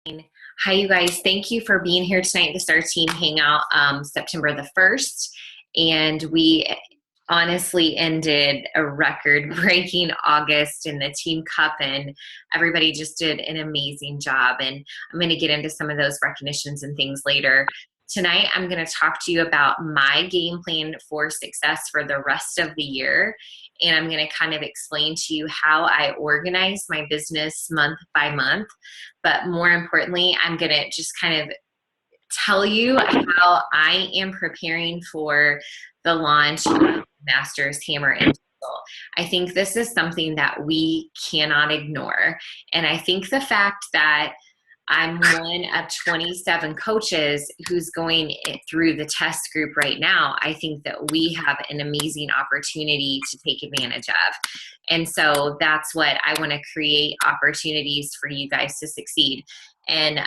Hi, you guys. Thank you for being here tonight. This is our team hangout, September the 1st. And we honestly ended a record-breaking August in the Team Cup, and everybody just did an amazing job. And I'm going to get into some of those recognitions and things later. Tonight, I'm going to talk to you about my game plan for success for the rest of the year. And I'm going to kind of explain to you how I organize my business month by month. But more importantly, I'm going to just kind of tell you how I am preparing for the launch of Masters Hammer and Chisel. I think this is something that we cannot ignore. And I think the fact that I'm one of 27 coaches who's going through the test group right now, I think that we have an amazing opportunity to take advantage of. And so that's what I want to create, opportunities for you guys to succeed. And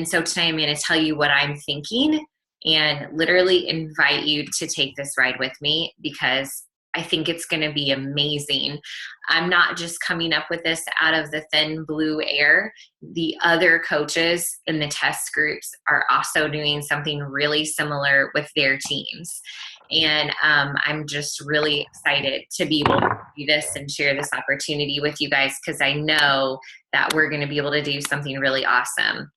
so tonight I'm going to tell you what I'm thinking and literally invite you to take this ride with me, because I think it's going to be amazing. I'm not just coming up with this out of the thin blue air. The other coaches in the test groups are also doing something really similar with their teams. And I'm just really excited to be able to do this and share this opportunity with you guys, because I know that we're going to be able to do something really awesome.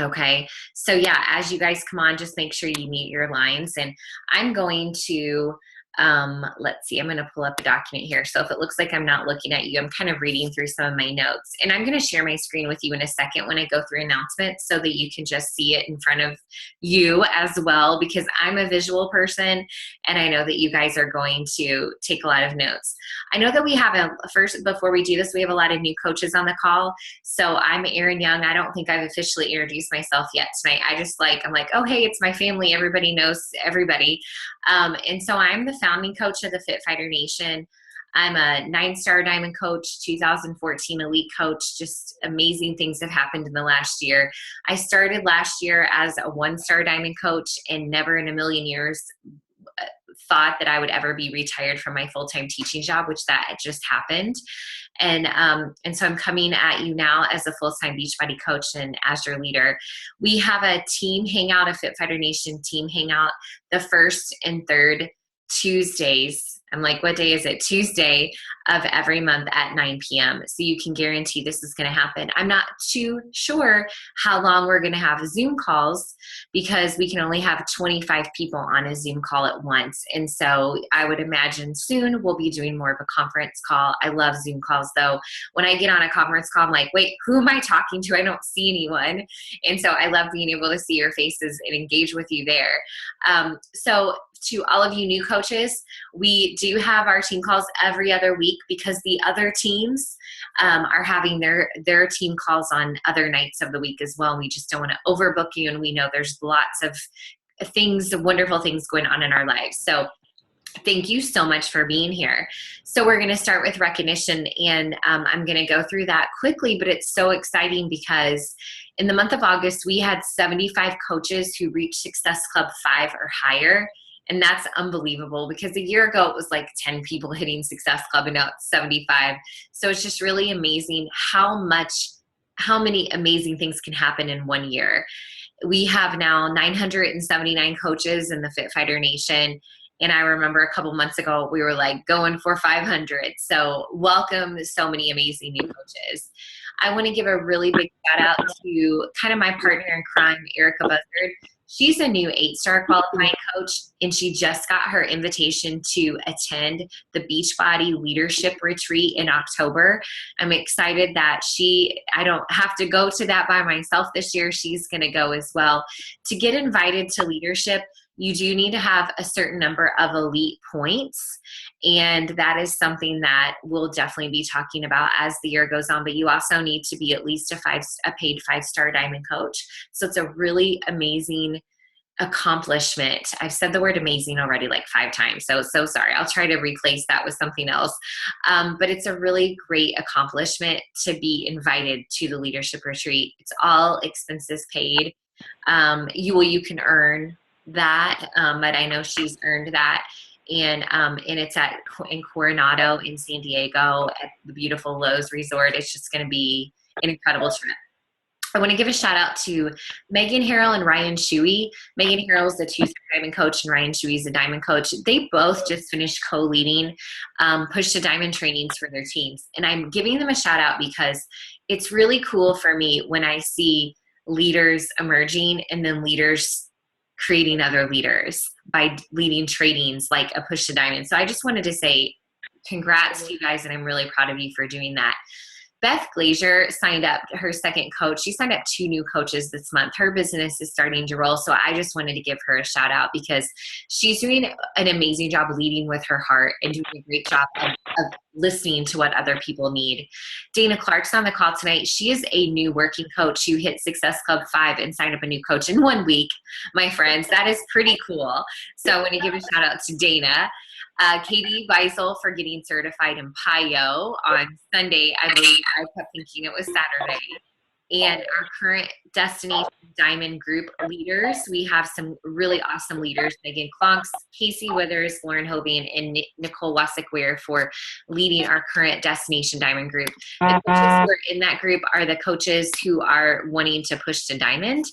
Okay, so yeah, as you guys come on, just make sure you mute your lines. And I'm going to let's see, I'm going to pull up a document here. So if it looks like I'm not looking at you, I'm kind of reading through some of my notes, and I'm going to share my screen with you in a second when I go through announcements, so that you can just see it in front of you as well, because I'm a visual person and I know that you guys are going to take a lot of notes. I know that we have before we do this, we have a lot of new coaches on the call. So I'm Erin Young. I don't think I've officially introduced myself yet tonight. I'm like, oh, hey, it's my family. Everybody knows everybody. And so I'm the founding coach of the Fit Fighter Nation. I'm a 9-star diamond coach, 2014 elite coach. Just amazing things have happened in the last year. I started last year as a 1-star diamond coach, and never in a million years thought that I would ever be retired from my full-time teaching job, which that just happened. And so I'm coming at you now as a full-time Beachbody coach and as your leader. We have a team hangout, a Fit Fighter Nation team hangout, the first and third Tuesdays. I'm like, what day is it? Tuesday of every month at 9 p.m. So you can guarantee this is going to happen. I'm not too sure how long we're going to have Zoom calls, because we can only have 25 people on a Zoom call at once. And so I would imagine soon we'll be doing more of a conference call. I love Zoom calls though. When I get on a conference call, I'm like, wait, who am I talking to? I don't see anyone. And so I love being able to see your faces and engage with you there. So to all of you new coaches, we do have our team calls every other week, because the other teams are having their team calls on other nights of the week as well. We just don't want to overbook you, and we know there's lots of things, wonderful things going on in our lives. So thank you so much for being here. So we're going to start with recognition, and I'm going to go through that quickly, but it's so exciting because in the month of August, we had 75 coaches who reached Success Club 5 or higher. And that's unbelievable, because a year ago it was like 10 people hitting Success Club, and now it's 75. So it's just really amazing how many amazing things can happen in one year. We have now 979 coaches in the Fit Fighter Nation. And I remember a couple months ago, we were like going for 500. So welcome so many amazing new coaches. I want to give a really big shout out to kind of my partner in crime, Erica Buzzard. She's a new 8-star qualifying coach, and she just got her invitation to attend the Beachbody Leadership Retreat in October. I'm excited that I don't have to go to that by myself this year. She's going to go as well. To get invited to leadership, you do need to have a certain number of elite points. And that is something that we'll definitely be talking about as the year goes on. But you also need to be at least a paid 5-star diamond coach. So it's a really amazing accomplishment. I've said the word amazing already like 5 times. So sorry. I'll try to replace that with something else. But it's a really great accomplishment to be invited to the leadership retreat. It's all expenses paid. You can earn that, but I know she's earned that. And it's in Coronado in San Diego at the beautiful Lowe's Resort. It's just going to be an incredible trip. I want to give a shout out to Megan Harrell and Ryan Shuey. Megan Harrell is the two-star diamond coach, and Ryan Shuey is a diamond coach. They both just finished co-leading Push to Diamond trainings for their teams. And I'm giving them a shout out because it's really cool for me when I see leaders emerging and then leaders creating other leaders by leading trainings like a Push to Diamond. So I just wanted to say congrats to you guys, and I'm really proud of you for doing that. Beth Glazier signed up her second coach. She signed up 2 new coaches this month. Her business is starting to roll. So I just wanted to give her a shout out because she's doing an amazing job leading with her heart and doing a great job of listening to what other people need. Dana Clark's on the call tonight. She is a new working coach who hit Success Club 5 and signed up a new coach in 1 week, my friends. That is pretty cool. So I want to give a shout out to Dana. Katie Weisel for getting certified in PIO on Sunday. I believe I kept thinking it was Saturday. And our current Destination Diamond Group leaders, we have some really awesome leaders, Megan Klonks, Casey Withers, Lauren Hovian, and Nicole Wasik-Ware for leading our current Destination Diamond Group. The coaches who are in that group are the coaches who are wanting to push to Diamond,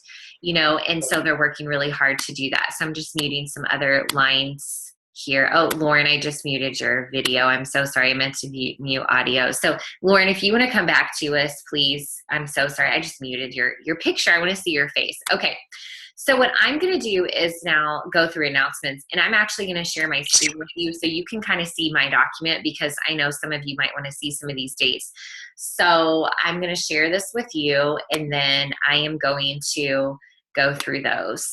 and so they're working really hard to do that. So I'm just muting some other lines here. Oh, Lauren, I just muted your video. I'm so sorry. I meant to mute audio. So Lauren, if you want to come back to us, please. I'm so sorry. I just muted your picture. I want to see your face. Okay. So what I'm going to do is now go through announcements, and I'm actually going to share my screen with you so you can kind of see my document, because I know some of you might want to see some of these dates. So I'm going to share this with you, and then I am going to go through those.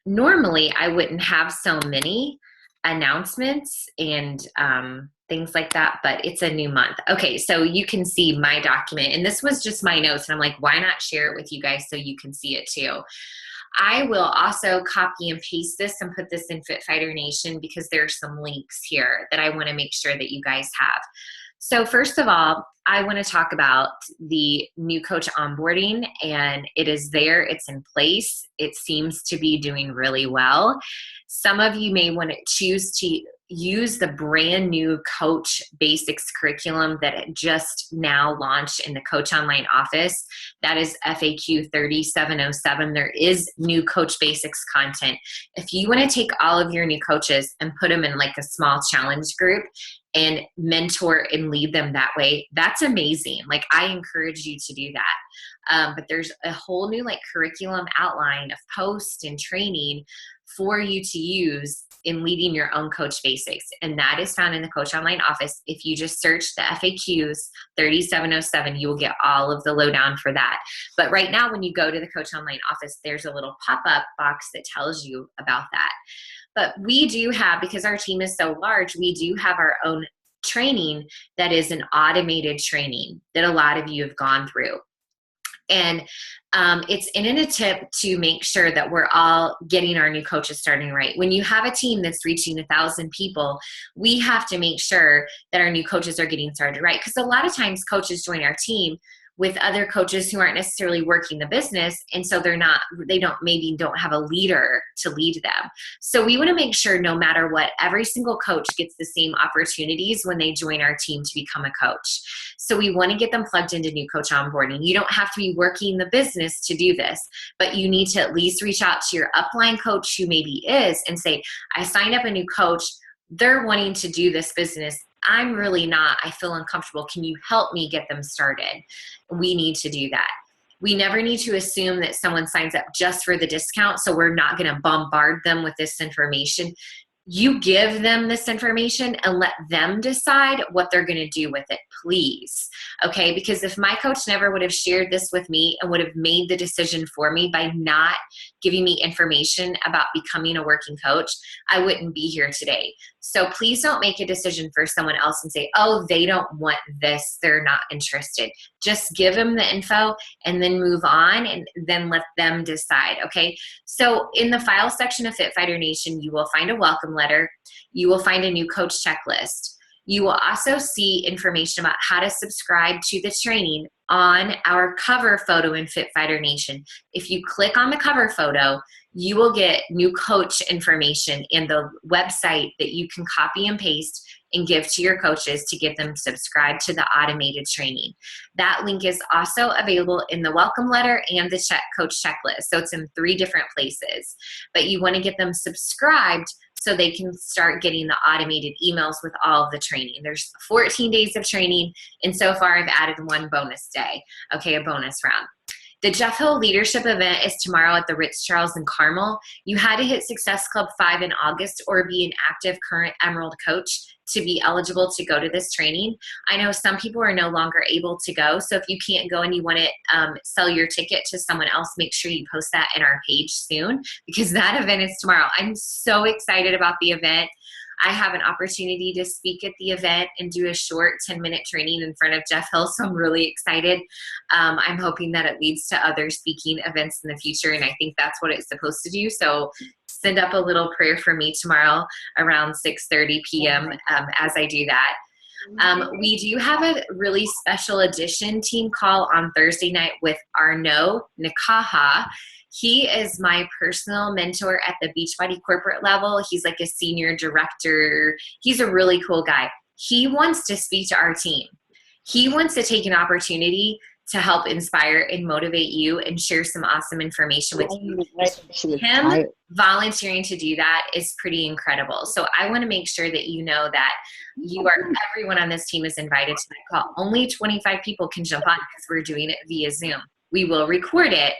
Normally, I wouldn't have so many announcements and things like that, but it's a new month. Okay, so you can see my document, and this was just my notes, and I'm like, why not share it with you guys so you can see it too? I will also copy and paste this and put this in Fit Fighter Nation because there are some links here that I want to make sure that you guys have. So first of all, I want to talk about the new coach onboarding, and it is there. It's in place. It seems to be doing really well. Some of you may want to choose to use the brand new Coach Basics curriculum that it just now launched in the Coach Online office. That is FAQ 3707. There is new Coach Basics content. If you want to take all of your new coaches and put them in like a small challenge group and mentor and lead them that way, that's amazing. Like, I encourage you to do that. But there's a whole new like curriculum outline of posts and training for you to use in leading your own Coach Basics. And that is found in the Coach Online office. If you just search the FAQs 3707, you will get all of the lowdown for that. But right now, when you go to the Coach Online office, there's a little pop-up box that tells you about that. But we do have, because our team is so large, we do have our own training that is an automated training that a lot of you have gone through. And it's in an attempt to make sure that we're all getting our new coaches starting right. When you have a team that's reaching 1,000 people, we have to make sure that our new coaches are getting started right. Because a lot of times coaches join our team with other coaches who aren't necessarily working the business, and so they don't have a leader to lead them. So we want to make sure, no matter what, every single coach gets the same opportunities when they join our team to become a coach. So we want to get them plugged into new coach onboarding. You don't have to be working the business to do this, but you need to at least reach out to your upline coach who maybe is and say, I signed up a new coach. They're wanting to do this business. I'm really not. I feel uncomfortable. Can you help me get them started? We need to do that. We never need to assume that someone signs up just for the discount, so we're not going to bombard them with this information. You give them this information and let them decide what they're going to do with it, please. Okay? Because if my coach never would have shared this with me and would have made the decision for me by not giving me information about becoming a working coach, I wouldn't be here today. So please don't make a decision for someone else and say, oh, they don't want this, they're not interested. Just give them the info and then move on, and then let them decide, okay? So in the file section of Fit Fighter Nation, you will find a welcome letter. You will find a new coach checklist. You will also see information about how to subscribe to the training on our cover photo in Fit Fighter Nation. If you click on the cover photo, you will get new coach information in the website that you can copy and paste and give to your coaches to get them subscribed to the automated training. That link is also available in the welcome letter and the coach checklist. So it's in 3 different places. But you want to get them subscribed so they can start getting the automated emails with all of the training. There's 14 days of training, and so far I've added 1 bonus day, okay, a bonus round. The Jeff Hill Leadership event is tomorrow at the Ritz-Charles in Carmel. You had to hit Success Club 5 in August or be an active current Emerald coach to be eligible to go to this training. I know some people are no longer able to go, so if you can't go and you want to sell your ticket to someone else, make sure you post that in our page soon, because that event is tomorrow. I'm so excited about the event. I have an opportunity to speak at the event and do a short 10-minute training in front of Jeff Hill, so I'm really excited. I'm hoping that it leads to other speaking events in the future, and I think that's what it's supposed to do. So send up a little prayer for me tomorrow around 6:30 p.m. As I do that. We do have a really special edition team call on Thursday night with Arnaud Nikaha. He is my personal mentor at the Beachbody corporate level. He's like a senior director. He's a really cool guy. He wants to speak to our team. He wants to take an opportunity to help inspire and motivate you and share some awesome information with you. Him volunteering to do that is pretty incredible. So I want to make sure that you know that everyone on this team is invited to that call. Only 25 people can jump on because we're doing it via Zoom. We will record it.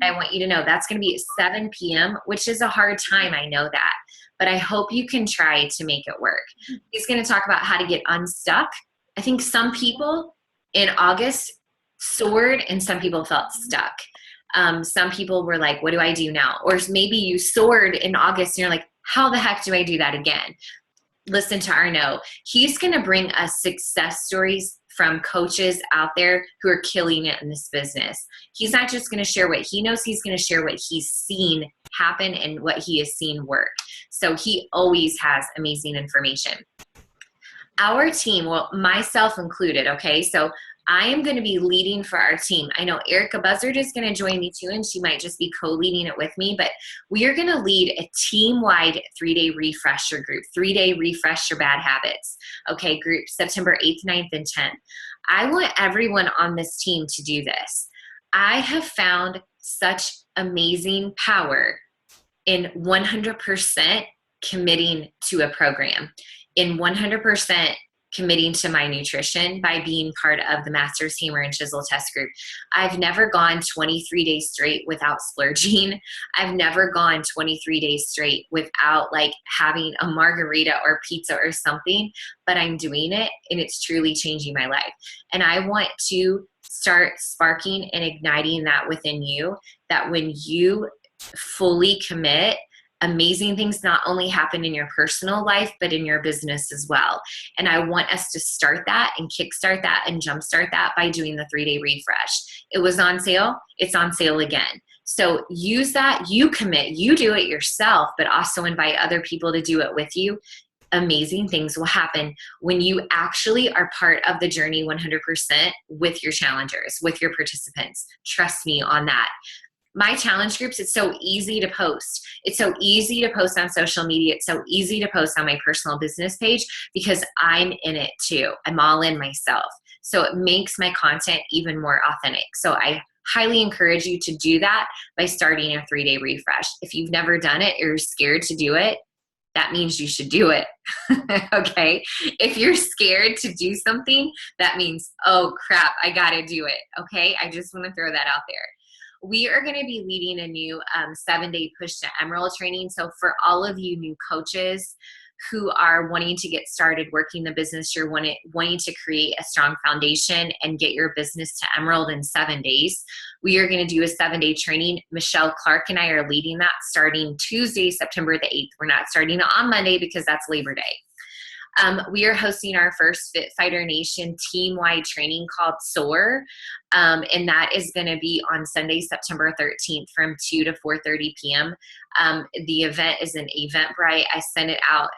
I want you to know that's going to be at 7 p.m., which is a hard time. I know that. But I hope you can try to make it work. He's going to talk about how to get unstuck. I think some people in August soared and some people felt stuck. Some people were like, what do I do now? Or maybe you soared in August and you're like, how the heck do I do that again? Listen to Arnaud. He's going to bring us success stories from coaches out there who are killing it in this business. He's not just going to share what he knows, he's going to share what he's seen happen and what he has seen work. So he always has amazing information. Our team, well, myself included, okay? So I am going to be leading for our team. I know Erica Buzzard is going to join me too, and she might just be co-leading it with me, but we are going to lead a team-wide 3-day refresher group, 3-day refresh your bad habits, okay, group September 8th, 9th, and 10th. I want everyone on this team to do this. I have found such amazing power in 100% committing to a program, in 100% committing to my nutrition by being part of the Masters Hammer and Chisel test group. I've never gone 23 days straight without splurging. I've never gone 23 days straight without like having a margarita or pizza or something, but I'm doing it and it's truly changing my life. And I want to start sparking and igniting that within you, that when you fully commit, amazing things not only happen in your personal life, but in your business as well. And I want us to start that and kickstart that and jumpstart that by doing the 3-day refresh. It was on sale. It's on sale again. So use that. You commit. You do it yourself, but also invite other people to do it with you. Amazing things will happen when you actually are part of the journey 100% with your challengers, with your participants. Trust me on that. My challenge groups, it's so easy to post. It's so easy to post on social media. It's so easy to post on my personal business page because I'm in it too. I'm all in myself. So it makes my content even more authentic. So I highly encourage you to do that by starting a 3-day refresh. If you've never done it, you're scared to do it, that means you should do it. Okay? If you're scared to do something, that means, oh crap, I gotta do it. Okay? I just want to throw that out there. We are going to be leading a new 7-day push to Emerald training. So for all of you new coaches who are wanting to get started working the business, you're wanting to create a strong foundation and get your business to Emerald in 7 days, we are going to do a 7-day training. Michelle Clark and I are leading that starting Tuesday, September the 8th. We're not starting it on Monday because that's Labor Day. We are hosting our first Fit Fighter Nation team-wide training called SOAR, and that is going to be on Sunday, September 13th from 2 to 4:30 p.m. The event is an Eventbrite. I sent it out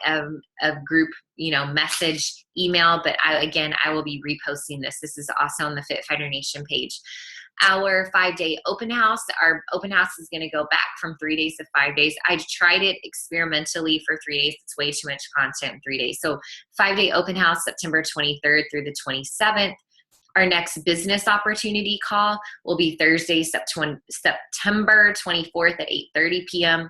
a group, message email, but I will be reposting this. This is also on the Fit Fighter Nation page. Our 5-day open house. Our open house is going to go back from 3 days to 5 days. I tried it experimentally for 3 days. It's way too much content in 3 days. So 5-day open house, September 23rd through the 27th. Our next business opportunity call will be Thursday, September 24th at 8:30 p.m.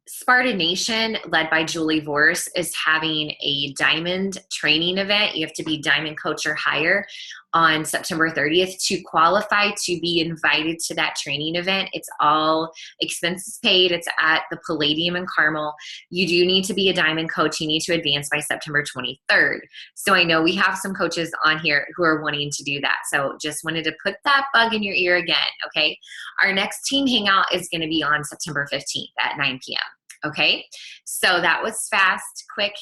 Sparta Nation, led by Julie Vorse, is having a diamond training event. You have to be diamond coach or higher on September 30th to qualify to be invited to that training event. It's all expenses paid. It's at the Palladium in Carmel. You do need to be a diamond coach. You need to advance by September 23rd. So I know we have some coaches on here who are wanting to do that. So just wanted to put that bug in your ear again, okay? Our next team hangout is going to be on September 15th at 9 p.m. Okay, so that was fast, quick,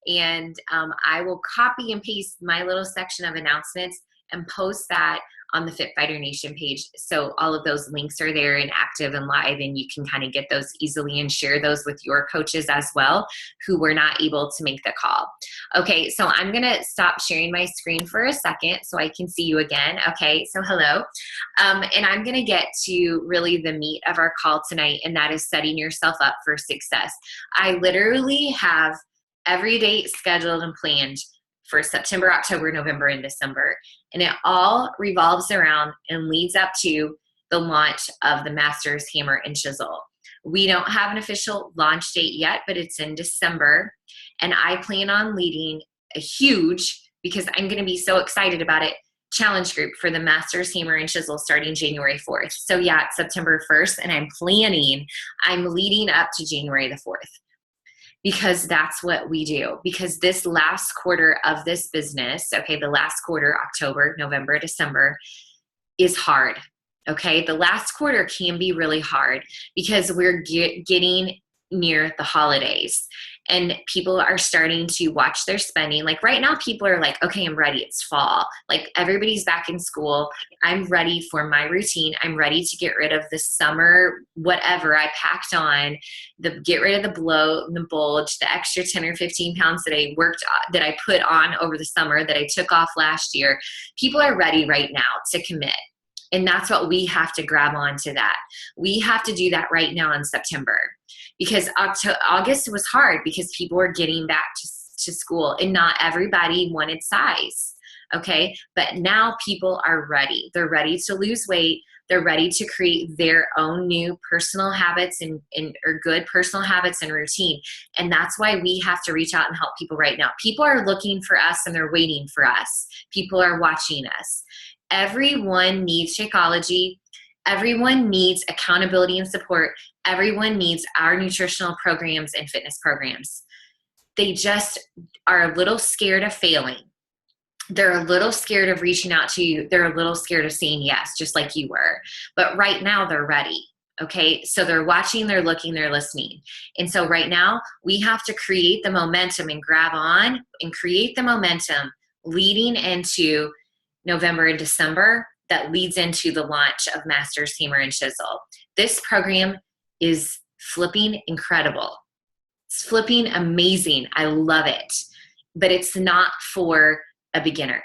and I will copy and paste my little section of announcements and post that on the Fit Fighter Nation page. So all of those links are there and active and live, and you can kind of get those easily and share those with your coaches as well who were not able to make the call. Okay, so I'm gonna stop sharing my screen for a second so I can see you again. Okay, so hello. And I'm gonna get to really the meat of our call tonight, and that is setting yourself up for success. I literally have every date scheduled and planned for September, October, November, and December. And it all revolves around and leads up to the launch of the Masters Hammer and Chisel. We don't have an official launch date yet, but it's in December. And I plan on leading a huge, because I'm going to be so excited about it, challenge group for the Masters Hammer and Chisel starting January 4th. So yeah, it's September 1st, and I'm leading up to January the 4th. Because that's what we do. Because this last quarter of this business, okay, the last quarter, October, November, December, is hard, okay? The last quarter can be really hard because we're getting near the holidays and people are starting to watch their spending. Like right now, people are like, okay, I'm ready. It's fall. Like everybody's back in school. I'm ready for my routine. I'm ready to get rid of the summer, whatever I packed on, get rid of the bloat and the bulge, the extra 10 or 15 pounds that I put on over the summer that I took off last year. People are ready right now to commit. And that's what we have to grab onto that. We have to do that right now in September. Because August was hard because people were getting back to school and not everybody wanted size, okay? But now people are ready. They're ready to lose weight. They're ready to create their own new personal habits or good personal habits and routine. And that's why we have to reach out and help people right now. People are looking for us and they're waiting for us. People are watching us. Everyone needs Shakeology. Everyone needs accountability and support. Everyone needs our nutritional programs and fitness programs. They just are a little scared of failing. They're a little scared of reaching out to you. They're a little scared of saying yes, just like you were. But right now they're ready. Okay, so they're watching, they're looking, they're listening. And so right now we have to create the momentum and grab on and create the momentum leading into November and December that leads into the launch of Masters Hammer and Chisel. This program is flipping incredible. It's flipping amazing. I love it. But it's not for a beginner.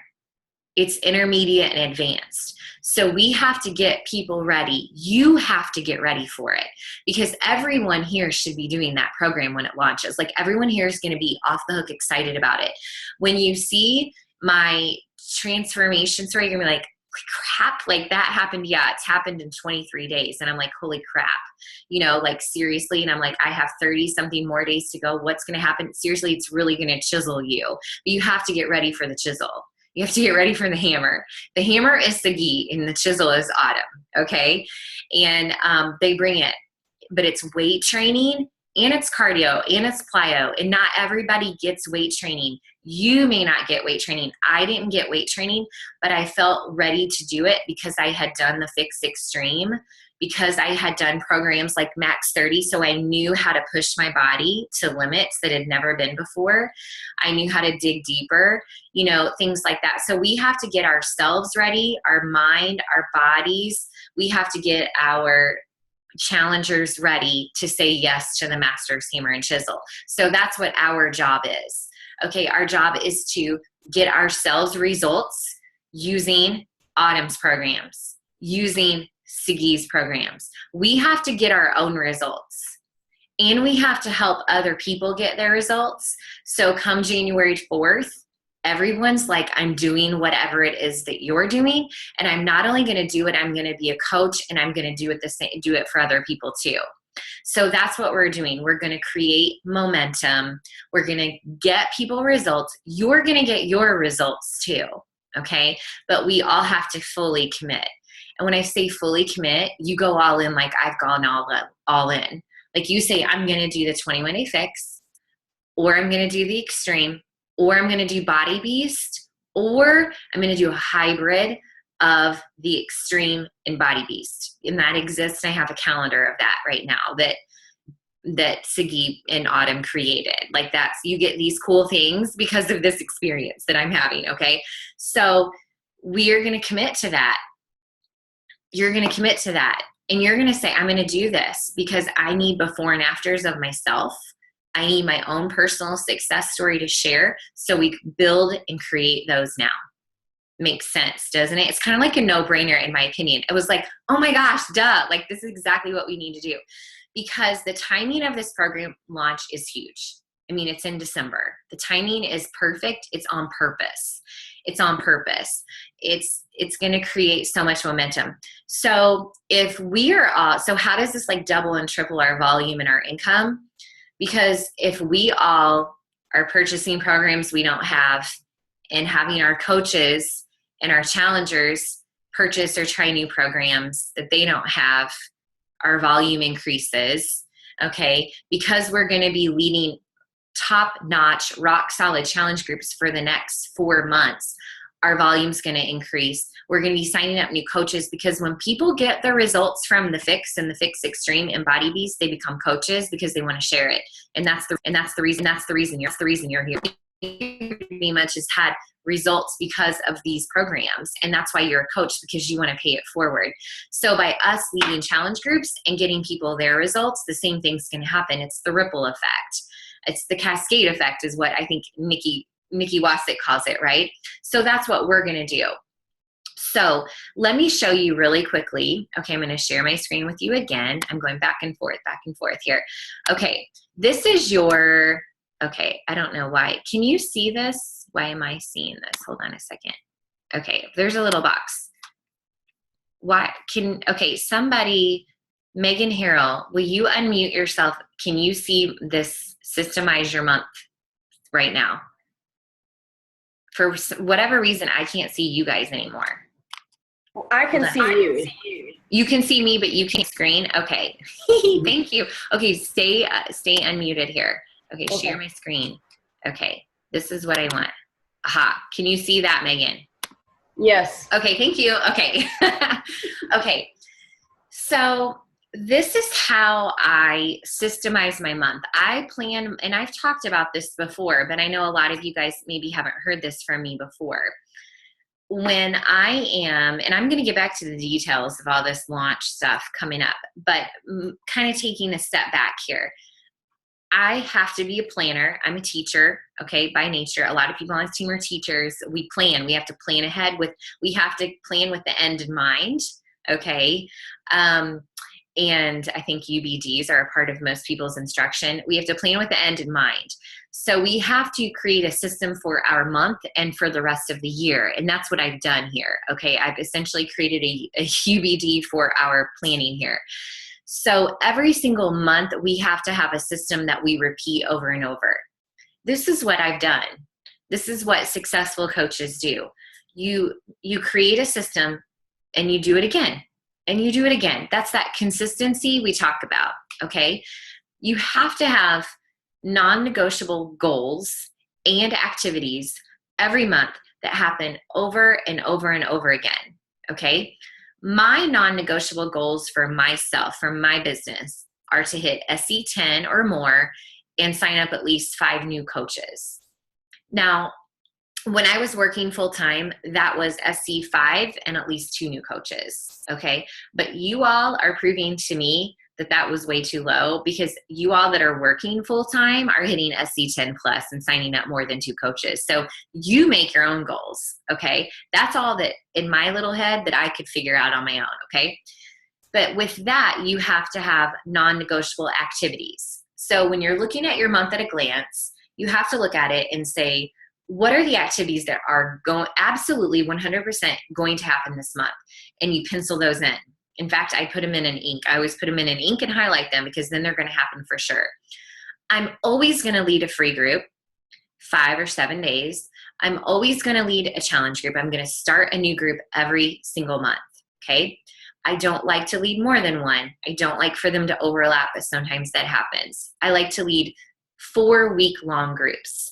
It's intermediate and advanced. So we have to get people ready. You have to get ready for it because everyone here should be doing that program when it launches. Like everyone here is going to be off the hook excited about it. When you see my transformation story, you're going to be like, crap, like that happened. Yeah, it's happened in 23 days. And I'm like, holy crap, like seriously. And I'm like, I have 30 something more days to go. What's going to happen? Seriously, it's really going to chisel you. But you have to get ready for the chisel. You have to get ready for the hammer. The hammer is the gi and the chisel is autumn. Okay. And they bring it, but it's weight training and it's cardio and it's plyo, and not everybody gets weight training. You may not get weight training. I didn't get weight training, but I felt ready to do it because I had done the Fix Extreme, because I had done programs like Max 30. So I knew how to push my body to limits that had never been before. I knew how to dig deeper, you know, things like that. So we have to get ourselves ready, our mind, our bodies. We have to get our challengers ready to say yes to the master's hammer and chisel. So that's what our job is. Okay, our job is to get ourselves results using Autumn's programs, using Siggy's programs. We have to get our own results, and we have to help other people get their results. So come January 4th, everyone's like, I'm doing whatever it is that you're doing, and I'm not only going to do it, I'm going to be a coach, and I'm going to do it for other people too. So that's what we're doing. We're going to create momentum. We're going to get people results. You're going to get your results too. Okay. But we all have to fully commit. And when I say fully commit, you go all in, like I've gone all in. Like you say, I'm going to do the 21-day fix, or I'm going to do the extreme, or I'm going to do Body Beast, or I'm going to do a hybrid of the extreme and Body Beast. And that exists. And I have a calendar of that right now that Siggy and Autumn created. Like that's, you get these cool things because of this experience that I'm having. Okay. So we are going to commit to that. You're going to commit to that. And you're going to say, I'm going to do this because I need before and afters of myself. I need my own personal success story to share. So we build and create those now. Makes sense, doesn't it? It's kind of like a no-brainer in my opinion. It was like, oh my gosh, duh. Like this is exactly what we need to do, because the timing of this program launch is huge. I mean, it's in December. The timing is perfect. It's on purpose. It's on purpose. It's going to create so much momentum. So if we are all, so how does this like double and triple our volume and our income? Because if we all are purchasing programs we don't have, and having our coaches and our challengers purchase or try new programs that they don't have, our volume increases, okay? Because we're going to be leading top-notch, rock-solid challenge groups for the next 4 months, our volume's going to increase. We're going to be signing up new coaches, because when people get the results from the Fix and the Fix Extreme and Body Beast, they become coaches because they want to share it. And that's the reason you're here. Pretty much has had results because of these programs, and that's why you're a coach, because you want to pay it forward. So by us leading challenge groups and getting people their results, the same thing's going to happen. It's the ripple effect. It's the cascade effect is what I think Nikki Wassick calls it, right? So that's what we're going to do. So let me show you really quickly. Okay, I'm going to share my screen with you again. I'm going back and forth here. Okay, this is your, okay, I don't know why. Can you see this? Why am I seeing this? Hold on a second. Okay, there's a little box. Okay, somebody, Megan Harrell, will you unmute yourself? Can you see this Systemize Your Month right now? For whatever reason, I can't see you guys anymore. Well, I can see you. You can see me, but you can't screen? Okay. Thank you. Okay, stay unmuted here. Okay, share my screen. Okay, this is what I want. Aha, can you see that, Megan? Yes. Okay, thank you. Okay. Okay, so this is how I systemize my month. I plan, and I've talked about this before, but I know a lot of you guys maybe haven't heard this from me before. When I am, and I'm going to get back to the details of all this launch stuff coming up, but kind of taking a step back here. I have to be a planner. I'm a teacher, okay, by nature. A lot of people on this team are teachers. We plan. We have to plan ahead we have to plan with the end in mind, okay? And I think UBDs are a part of most people's instruction. We have to plan with the end in mind. So we have to create a system for our month and for the rest of the year. And that's what I've done here, okay? I've essentially created a UBD for our planning here. So every single month, we have to have a system that we repeat over and over. This is what I've done. This is what successful coaches do. You create a system and you do it again. And you do it again. That's that consistency we talk about, okay? You have to have non-negotiable goals and activities every month that happen over and over and over again, okay? My non-negotiable goals for myself, for my business, are to hit SC10 or more and sign up at least 5 new coaches. Now, when I was working full-time, that was SC5 and at least 2 new coaches, okay? But you all are proving to me that that was way too low, because you all that are working full-time are hitting SC10 plus and signing up more than 2 coaches. So you make your own goals, okay? That's all that in my little head that I could figure out on my own, okay? But with that, you have to have non-negotiable activities. So when you're looking at your month at a glance, you have to look at it and say, what are the activities that are absolutely 100% going to happen this month? And you pencil those in. In fact, I put them in ink. I always put them in ink and highlight them, because then they're going to happen for sure. I'm always going to lead a free group 5 or 7 days. I'm always going to lead a challenge group. I'm going to start a new group every single month, okay? I don't like to lead more than one. I don't like for them to overlap, but sometimes that happens. I like to lead 4-week-long groups.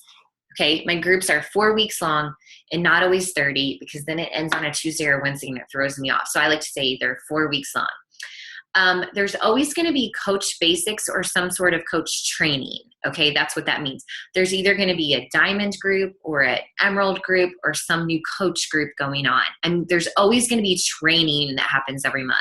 Okay, my groups are 4 weeks long and not always 30, because then it ends on a Tuesday or Wednesday and it throws me off. So I like to say they're 4 weeks long. There's always going to be coach basics or some sort of coach training. Okay, that's what that means. There's either going to be a diamond group or an emerald group or some new coach group going on. And there's always going to be training that happens every month.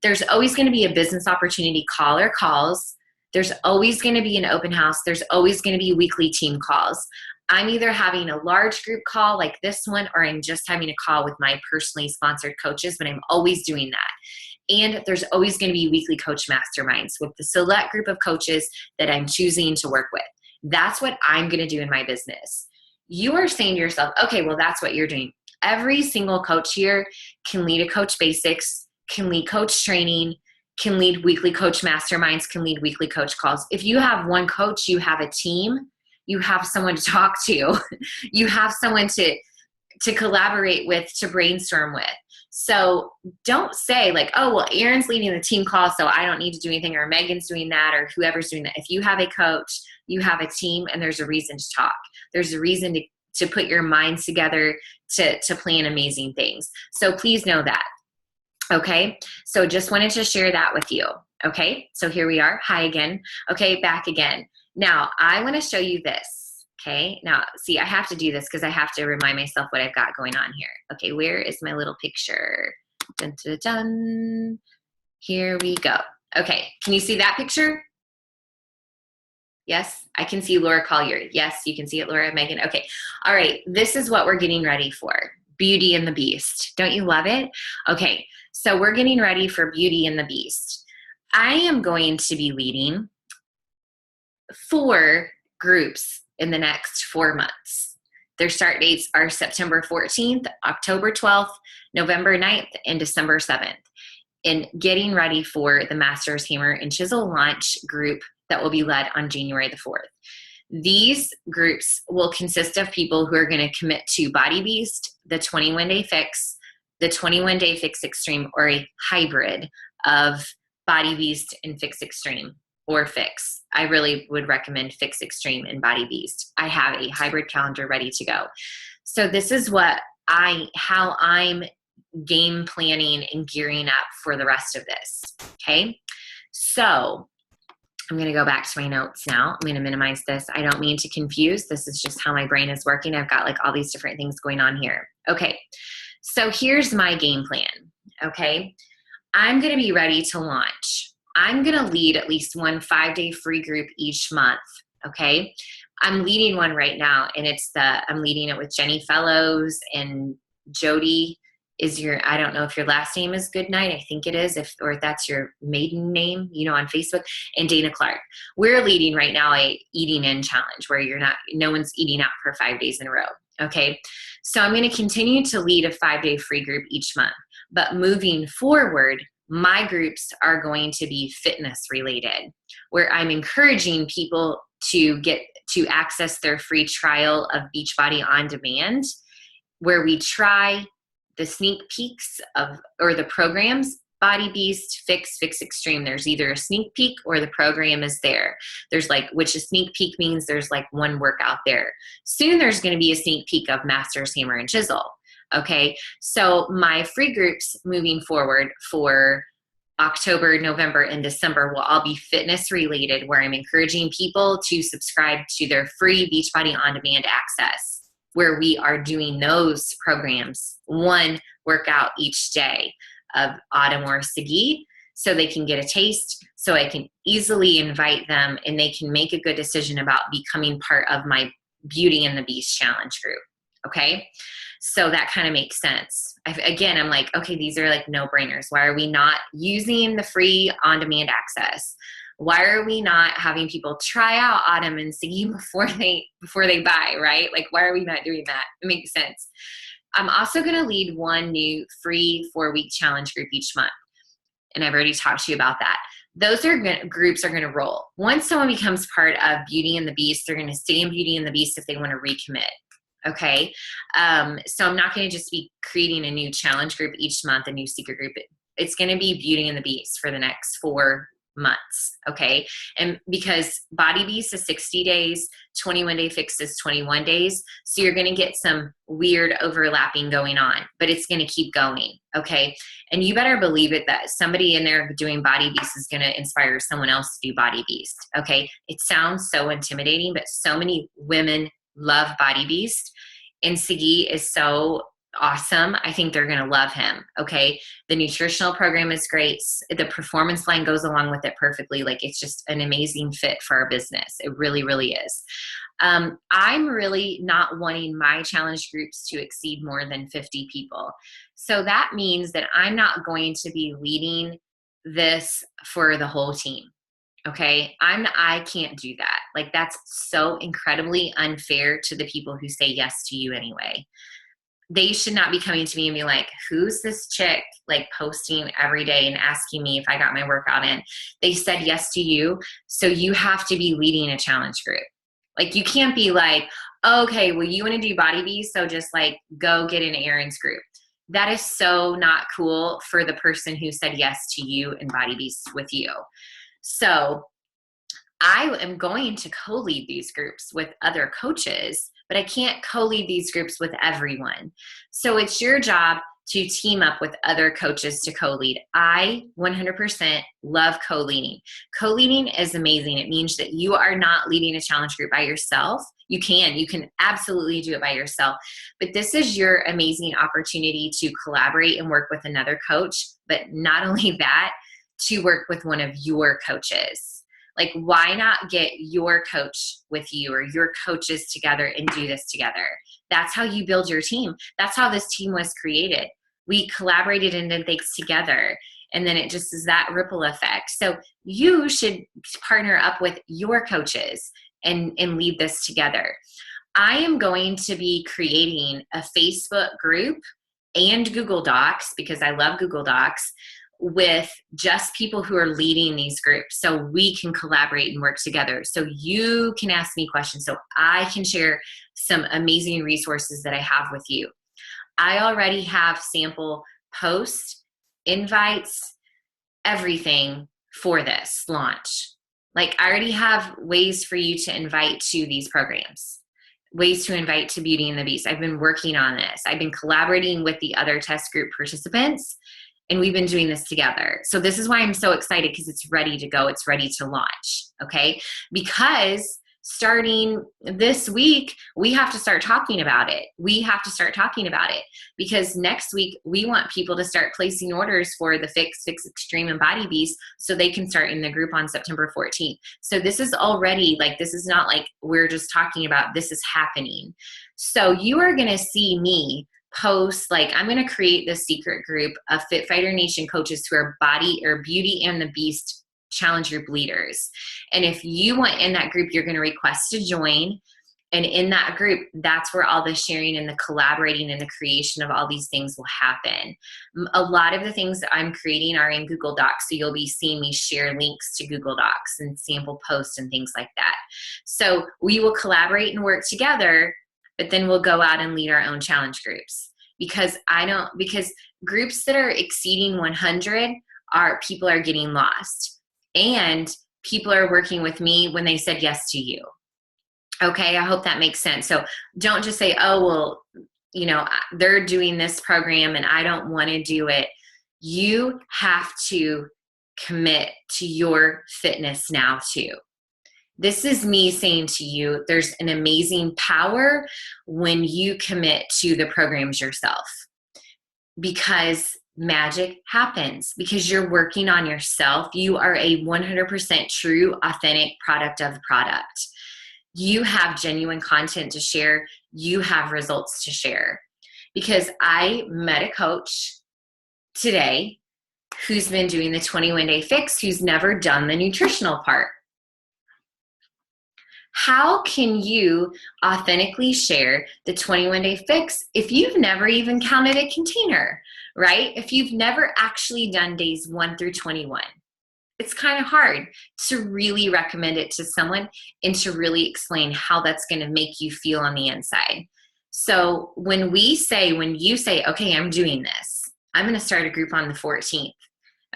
There's always going to be a business opportunity call or calls. There's always going to be an open house. There's always going to be weekly team calls. I'm either having a large group call like this one, or I'm just having a call with my personally sponsored coaches, but I'm always doing that. And there's always going to be weekly coach masterminds with the select group of coaches that I'm choosing to work with. That's what I'm going to do in my business. You are saying to yourself, okay, well, that's what you're doing. Every single coach here can lead a coach basics, can lead coach training, can lead weekly coach masterminds, can lead weekly coach calls. If you have one coach, you have a team, you have someone to talk to, you have someone to collaborate with, to brainstorm with. So don't say like, oh, well, Erin's leading the team call, so I don't need to do anything, or Megan's doing that, or whoever's doing that. If you have a coach, you have a team, and there's a reason to talk. There's a reason to put your minds together to plan amazing things. So please know that. Okay, so just wanted to share that with you. Okay, so here we are. Hi again. Okay, back again. Now, I want to show you this. Okay, now, see, I have to do this because I have to remind myself what I've got going on here. Okay, where is my little picture? Dun, dun, dun. Here we go. Okay, can you see that picture? Yes, I can see Laura Collier. Yes, you can see it, Laura, Megan. Okay, all right, this is what we're getting ready for. Beauty and the Beast. Don't you love it? Okay, so we're getting ready for Beauty and the Beast. I am going to be leading 4 groups in the next 4 months. Their start dates are September 14th, October 12th, November 9th, and December 7th. In getting ready for the Masters Hammer and Chisel launch group that will be led on January the 4th. These groups will consist of people who are going to commit to Body Beast, the 21-day fix, the 21-day fix extreme, or a hybrid of Body Beast and Fix Extreme, or Fix. I really would recommend Fix Extreme and Body Beast. I have a hybrid calendar ready to go. So this is how I'm game planning and gearing up for the rest of this. Okay. So I'm going to go back to my notes now. I'm going to minimize this. I don't mean to confuse. This is just how my brain is working. I've got like all these different things going on here. Okay. So here's my game plan. Okay. I'm going to be ready to launch. I'm going to lead at least one 5-day free group each month. Okay. I'm leading one right now, and I'm leading it with Jenny Fellows, and Jody I don't know if your last name is Goodnight. I think it is, or if that's your maiden name, on Facebook, and Dana Clark. We're leading right now a eating in challenge where no one's eating out for 5 days in a row. Okay. So I'm going to continue to lead a 5-day free group each month, but moving forward, my groups are going to be fitness related, where I'm encouraging people to get to access their free trial of Beachbody on Demand, where we try the sneak peeks or the programs Body Beast, Fix, Fix Extreme. There's either a sneak peek or the program is there. There's like, which a sneak peek means there's like one workout there. Soon there's going to be a sneak peek of Masters, Hammer, and Chisel. Okay. So my free groups moving forward for October, November, and December will all be fitness related, where I'm encouraging people to subscribe to their free Beachbody On Demand access, where we are doing those programs, one workout each day of Autumn or Sagi, so they can get a taste, so I can easily invite them and they can make a good decision about becoming part of my Beauty and the Beast challenge group. Okay. So that kind of makes sense. I'm like, okay, these are like no-brainers. Why are we not using the free on-demand access? Why are we not having people try out Autumn and Sagi before they buy, right? Like, why are we not doing that? It makes sense. I'm also going to lead one new free 4-week challenge group each month. And I've already talked to you about that. Those groups are going to roll. Once someone becomes part of Beauty and the Beast, they're going to stay in Beauty and the Beast if they want to recommit. Okay. So I'm not going to just be creating a new challenge group each month, a new secret group. It's going to be Beauty and the Beast for the next 4 months. Okay. And because Body Beast is 60 days, 21 Day Fix is 21 days. So you're going to get some weird overlapping going on, but it's going to keep going. Okay. And you better believe it that somebody in there doing Body Beast is going to inspire someone else to do Body Beast. Okay. It sounds so intimidating, but so many women love Body Beast, and Sagi is so awesome. I think they're going to love him. Okay. The nutritional program is great. The performance line goes along with it perfectly. Like, it's just an amazing fit for our business. It really, really is. I'm really not wanting my challenge groups to exceed more than 50 people. So that means that I'm not going to be leading this for the whole team. Okay. I can't do that. Like, that's so incredibly unfair to the people who say yes to you anyway. They should not be coming to me and be like, who's this chick like posting every day and asking me if I got my workout in? They said yes to you. So you have to be leading a challenge group. Like, you can't be like, okay, well, you want to do Body Beast, so just like go get in Aaron's group. That is so not cool for the person who said yes to you and Body Beast with you. So I am going to co-lead these groups with other coaches, but I can't co-lead these groups with everyone. So it's your job to team up with other coaches to co-lead. I 100% love co-leading. Co-leading is amazing. It means that you are not leading a challenge group by yourself. You can absolutely do it by yourself, but this is your amazing opportunity to collaborate and work with another coach, but not only that, to work with one of your coaches. Like, why not get your coach with you or your coaches together and do this together? That's how you build your team. That's how this team was created. We collaborated and did things together, and then it just is that ripple effect. So you should partner up with your coaches and lead this together. I am going to be creating a Facebook group and Google Docs, because I love Google Docs, with just people who are leading these groups, so we can collaborate and work together. So you can ask me questions, so I can share some amazing resources that I have with you. I already have sample posts, invites, everything for this launch. Like, I already have ways for you to invite to these programs, ways to invite to Beauty and the Beast. I've been working on this. I've been collaborating with the other test group participants, and we've been doing this together. So this is why I'm so excited, because it's ready to go. It's ready to launch, okay? Because starting this week, we have to start talking about it. We have to start talking about it, because next week, we want people to start placing orders for the Fix, Fix Extreme, and Body Beast, so they can start in the group on September 14th. So this is already, like, this is not like we're just talking about, this is happening. So you are going to see me post, like, I'm going to create this secret group of Fit Fighter Nation coaches who are Body or Beauty and the Beast challenge group leaders. And if you want in that group, you're going to request to join. And in that group, that's where all the sharing and the collaborating and the creation of all these things will happen. A lot of the things that I'm creating are in Google Docs. So you'll be seeing me share links to Google Docs and sample posts and things like that. So we will collaborate and work together, but then we'll go out and lead our own challenge groups, because groups that are exceeding 100 people are getting lost, and people are working with me when they said yes to you. Okay, I hope that makes sense. So don't just say, oh, well, they're doing this program and I don't want to do it. You have to commit to your fitness now too. This is me saying to you, there's an amazing power when you commit to the programs yourself, because magic happens, because you're working on yourself. You are a 100% true, authentic product of the product. You have genuine content to share. You have results to share. Because I met a coach today who's been doing the 21-day fix, who's never done the nutritional part. How can you authentically share the 21-day fix if you've never even counted a container, right? If you've never actually done days 1 through 21. It's kind of hard to really recommend it to someone and to really explain how that's going to make you feel on the inside. So when you say, okay, I'm doing this, I'm going to start a group on the 14th.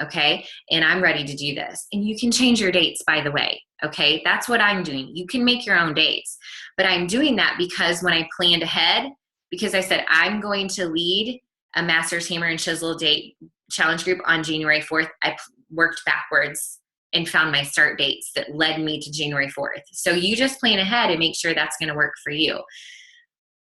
Okay. And I'm ready to do this. And you can change your dates, by the way. Okay. That's what I'm doing. You can make your own dates, but I'm doing that because when I planned ahead, because I said, I'm going to lead a Masters Hammer and Chisel date challenge group on January 4th. I worked backwards and found my start dates that led me to January 4th. So you just plan ahead and make sure that's going to work for you.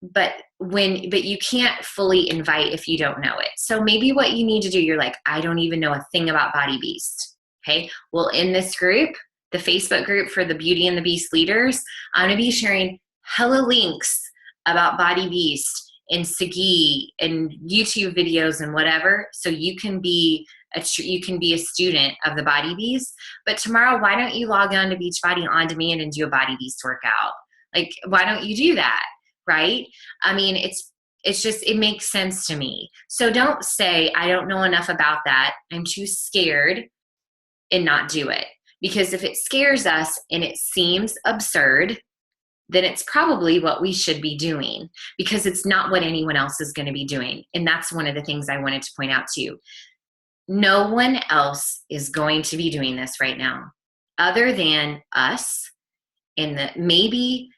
But you can't fully invite if you don't know it. So maybe what you need to do, you're like, I don't even know a thing about Body Beast. Okay. Well, in this group, the Facebook group for the Beauty and the Beast leaders, I'm going to be sharing hella links about Body Beast and Sagi and YouTube videos and whatever. So you can be a student of the Body Beast. But tomorrow, why don't you log on to Beachbody On Demand and do a Body Beast workout? Like, why don't you do that? Right? I mean, it makes sense to me. So don't say, I don't know enough about that, I'm too scared, and not do it. Because if it scares us and it seems absurd, then it's probably what we should be doing, because it's not what anyone else is going to be doing. And that's one of the things I wanted to point out to you. No one else is going to be doing this right now other than us and maybe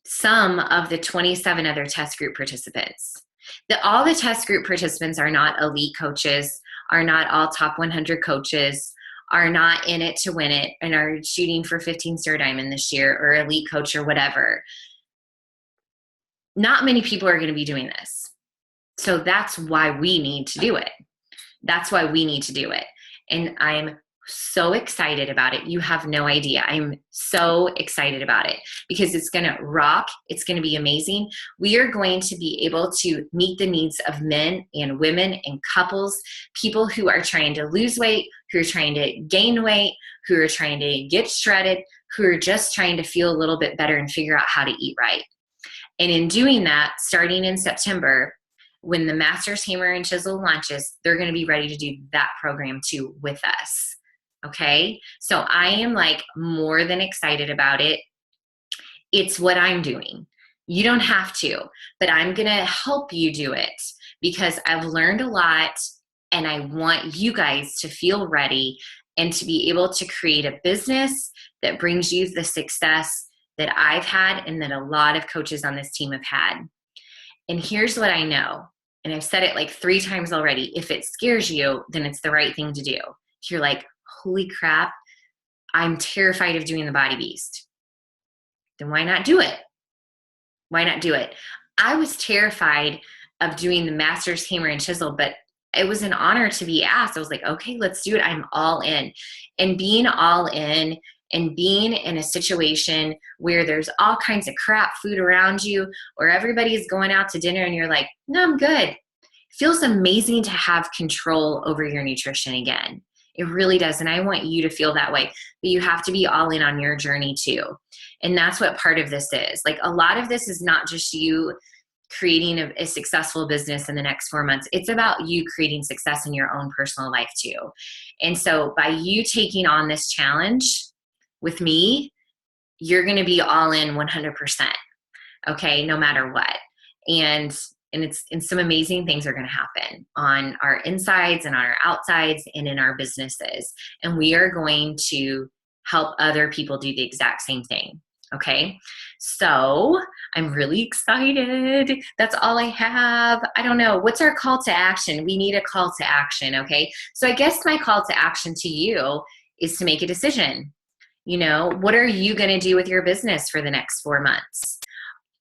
some of the 27 other test group participants. All the test group participants are not elite coaches, are not all top 100 coaches, are not in it to win it, and are shooting for 15-star diamond this year or elite coach or whatever. Not many people are going to be doing this. So that's why we need to do it. That's why we need to do it. And I'm so excited about it. You have no idea. I'm so excited about it because it's going to rock. It's going to be amazing. We are going to be able to meet the needs of men and women and couples, people who are trying to lose weight, who are trying to gain weight, who are trying to get shredded, who are just trying to feel a little bit better and figure out how to eat right. And in doing that, starting in September, when the Masters Hammer and Chisel launches, they're going to be ready to do that program too with us. Okay. So I am like more than excited about it. It's what I'm doing. You don't have to, but I'm going to help you do it because I've learned a lot and I want you guys to feel ready and to be able to create a business that brings you the success that I've had and that a lot of coaches on this team have had. And here's what I know. And I've said it like 3 times already. If it scares you, then it's the right thing to do. If you're like, holy crap, I'm terrified of doing the Body Beast, then why not do it? Why not do it? I was terrified of doing the Masters Hammer and Chisel, but it was an honor to be asked. I was like, okay, let's do it. I'm all in. And being all in and being in a situation where there's all kinds of crap food around you or everybody's going out to dinner and you're like, no, I'm good. It feels amazing to have control over your nutrition again. It really does. And I want you to feel that way. But you have to be all in on your journey too. And that's what part of this is. Like a lot of this is not just you creating a successful business in the next 4 months. It's about you creating success in your own personal life too. And so by you taking on this challenge with me, you're going to be all in 100%. Okay. No matter what. And and some amazing things are going to happen on our insides and on our outsides and in our businesses. And we are going to help other people do the exact same thing. Okay. So I'm really excited. That's all I have. I don't know. What's our call to action? We need a call to action. Okay. So I guess my call to action to you is to make a decision. You know, what are you going to do with your business for the next 4 months?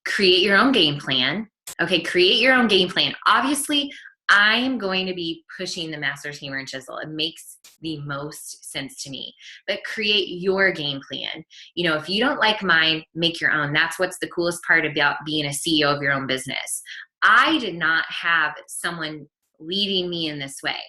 Create your own game plan. Okay, create your own game plan. Obviously, I'm going to be pushing the Masters Hammer and Chisel. It makes the most sense to me. But create your game plan. You know, if you don't like mine, make your own. That's what's the coolest part about being a CEO of your own business. I did not have someone leading me in this way.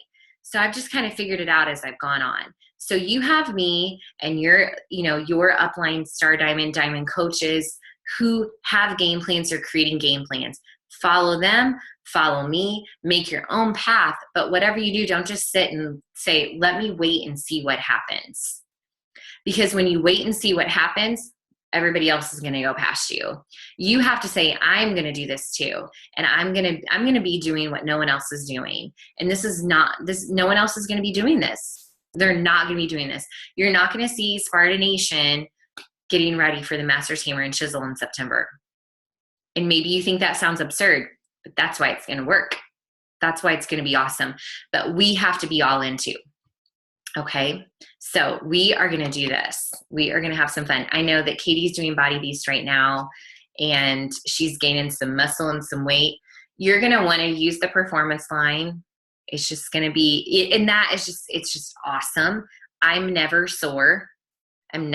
So I've just kind of figured it out as I've gone on. So you have me and your upline Star Diamond coaches who have game plans or creating game plans. Follow them, follow me, make your own path. But whatever you do, don't just sit and say, let me wait and see what happens. Because when you wait and see what happens, everybody else is going to go past you. You have to say, I'm going to do this too. And I'm going to be doing what no one else is doing. And no one else is going to be doing this. They're not going to be doing this. You're not going to see Sparta Nation getting ready for the Masters Hammer and Chisel in September. And maybe you think that sounds absurd, but that's why it's going to work. That's why it's going to be awesome. But we have to be all in too. Okay, so we are going to do this. We are going to have some fun. I know that Katie's doing Body Beast right now, and she's gaining some muscle and some weight. You're going to want to use the performance line. It's just going to be, and that is just, it's just awesome. I'm never sore, and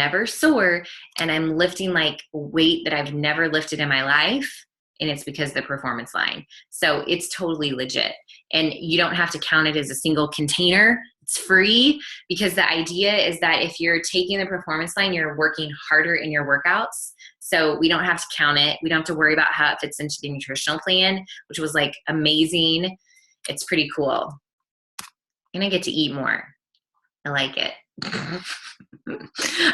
I'm lifting like weight that I've never lifted in my life. And it's because of the performance line. So it's totally legit. And you don't have to count it as a single container. It's free, because the idea is that if you're taking the performance line, you're working harder in your workouts. So we don't have to count it. We don't have to worry about how it fits into the nutritional plan, which was like amazing. It's pretty cool. And I get to eat more. I like it.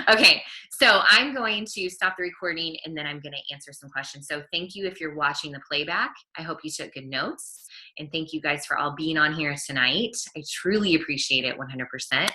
Okay, so I'm going to stop the recording and then I'm going to answer some questions. So thank you if you're watching the playback. I hope you took good notes. And thank you guys for all being on here tonight. I truly appreciate it 100%.